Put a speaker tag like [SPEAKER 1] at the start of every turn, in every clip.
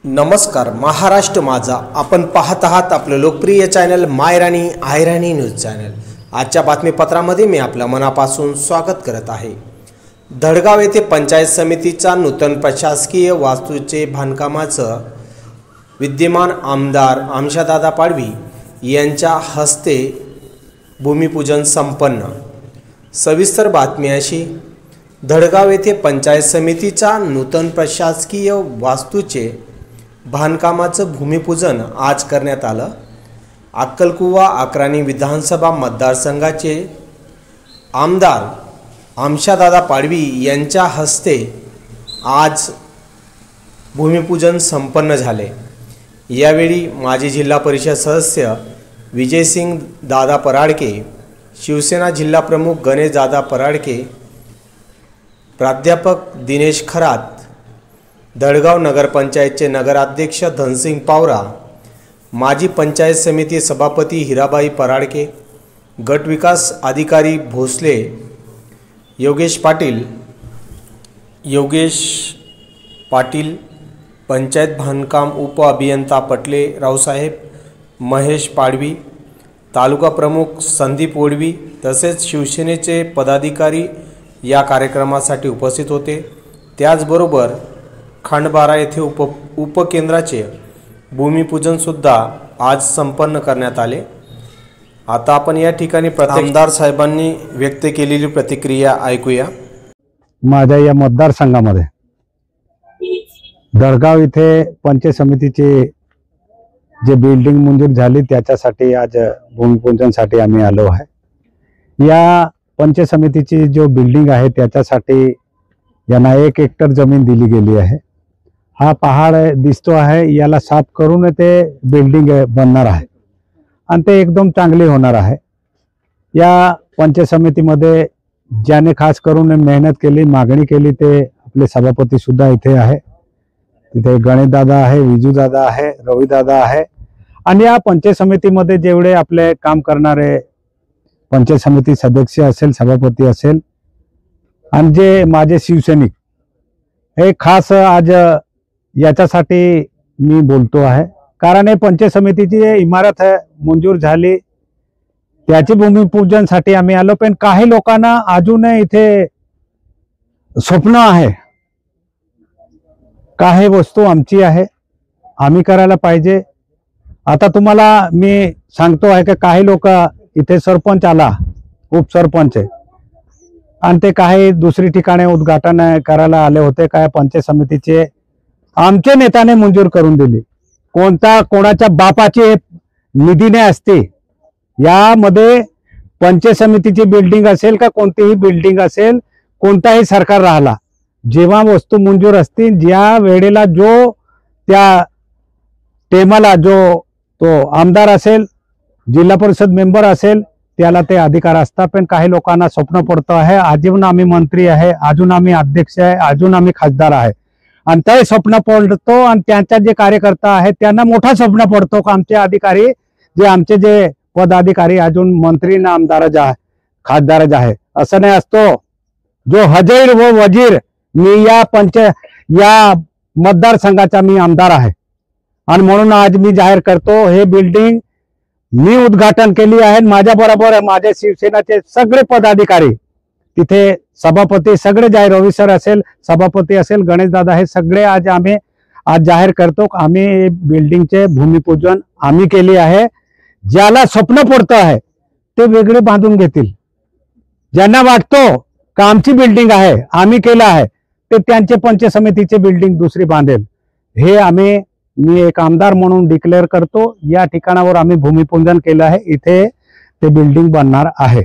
[SPEAKER 1] नमस्कार महाराष्ट्र माझा आपण पाहत आहात आपलं लोकप्रिय चॅनल मायराणी आयराणी न्यूज चॅनल। आजच्या बातमीपत्रामध्ये मी आपल्या मनापासून स्वागत करत आहे। धडगाव येथे पंचायत समितीचा नूतन प्रशासकीय वास्तूचे बांधकामाचं विद्यमान आमदार आमशादादा पाडवी यांच्या हस्ते भूमिपूजन संपन्न। सविस्तर बातमी अशी, धडगाव येथे पंचायत समितीचा नूतन प्रशासकीय वास्तूचे बांधकामाचं भूमिपूजन आज करण्यात आलं। अक्कलकुवा अक्राणी विधानसभा मतदारसंघाचे आमदार आमशादादा पाडवी यांच्या हस्ते आज भूमिपूजन संपन्न झाले। यावेळी माजी जिल्हा परिषद सदस्य विजयसिंग दादा पराडके, शिवसेना जिल्हा प्रमुख गणेश दादा पराडके, प्राध्यापक दिनेश खरात, धडगाव नगरपंचायतचे नगराध्यक्ष धनसिंग पावरा, माजी पंचायत समिती सभापती हिराबाई पराडके, गट विकास अधिकारी भोसले योगेश पाटील, पंचायत बांधकाम उप अभियंता पटले रावसाहेब, महेश पाडवी, तालुका प्रमुख संदीप ओडवी तसेच शिवसेनेचे पदाधिकारी या कार्यक्रमासाठी उपस्थित होते। त्याचबरोबर खंडबारा येथे उपकेंद्राचे भूमिपूजन सुद्धा आज संपन्न करण्यात आले। आता आपण या ठिकाणी आमदार साहेबांनी व्यक्त केलेली प्रतिक्रिया ऐकूया।
[SPEAKER 2] माझ्या या मतदारसंघामध्ये धडगाव इथे पंचायत समितीची जे बिल्डिंग मंजूर झाली त्याच्यासाठी आज भूमिपूजनासाठी आम्ही आलो आहे। या पंचायत समितीची जो बिल्डिंग आहे त्याच्यासाठी यांना 1 हेक्टर जमीन दिली गेली आहे। हा पहाड दिसतो आहे, याला साफ करून ते बिल्डिंग बनणार आहे आणि ते एकदम चांगली होणार आहे। या पंचायत समितीमध्ये ज्याने खास करून मेहनत केली, मागणी केली ते आपले सभापती सुद्धा इथे आहे। तिथे गणेश दादा आहे, विजू दादा आहे, रवी दादा आहे आणि या पंचायत समितीमध्ये जेवढे आपले काम करणारे पंचायत समिती सदस्य असेल, सभापती असेल आणि जे माझे शिवसैनिक, हे खास आज याच्यासाठी मी बोलतो आहे कारण हे पंचायत समितीची इमारत मंजूर झाली त्याची भूमिपूजनासाठी आम्ही आलो। पण काही लोकांना अजून इथे स्वप्न आहे, काही वस्तू आमची आहे, आम्ही करायला पाहिजे। आता तुम्हाला मी सांगतो आहे की काही लोक इथे सरपंच आला, उपसरपंच आणि ते काही दुसरी ठिकाणी उद्घाटन करायला आले होते। काय पंचायत समितीचे आमच्या नेत्याने मंजूर करून दिली, कोणाच्या बापाची निधीने असते। यामध्ये पंचायत समितीची बिल्डिंग असेल का कोणतीही बिल्डिंग असेल, कोणताही सरकार राहिला, जेव्हा वस्तू मंजूर असतील ज्या वेळेला जो त्या टेमाला जो तो आमदार असेल, जिल्हा परिषद मेंबर असेल त्याला ते अधिकार असतात। पण काही लोकांना स्वप्न पडतं आहे अजून आम्ही मंत्री आहे, अजून आम्ही अध्यक्ष आहे, अजून आम्ही खासदार आहे आणि ते स्वप्न पडतो आणि त्यांच्या जे कार्यकर्ता आहेत त्यांना मोठा स्वप्न पडतो की आमचे अधिकारी जे आमचे जे पदाधिकारी अजून मंत्री ना आमदार खासदार आहे। असं नाही असतो। जो हजर व वजीर, मी या मतदारसंघाचा मी आमदार आहे आणि म्हणून आज मी जाहीर करतो हे बिल्डिंग मी उद्घाटन केली आहे। माझ्या बरोबर माझ्या शिवसेनेचे सगळे पदाधिकारी तिथे, सभापती सगळे जाहीर, रवी सर असेल, सभापती असेल, गणेश दादा हे सगळे आम्ही आज जाहीर करतो आम्ही बिल्डिंगचे भूमिपूजन आम्ही केले आहे। ज्याला स्वप्न पडतं आहे ते वेगळे बांधून घेतील, ज्यांना वाटतो का आमची बिल्डिंग आहे आम्ही केलं आहे ते त्यांचे पंचायत समितीचे बिल्डिंग दुसरी बांधेल। हे मी एक आमदार म्हणून डिक्लेअर करतो। या ठिकाणावर आम्ही भूमिपूजन केलं आहे, इथे ते बिल्डिंग बनणार आहे।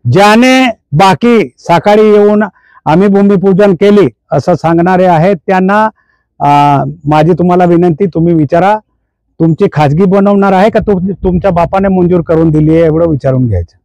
[SPEAKER 2] ज्याने बाकी सकाळी येऊन आम्ही भूमिपूजन केली असं सांगणारे आहेत त्यांना माझी तुम्हाला विनंती, तुम्ही विचारा तुमची खाजगी बनवणार आहे का तुमच्या बापाने मंजूर करून दिली आहे, एवढं विचारून घ्यायचं।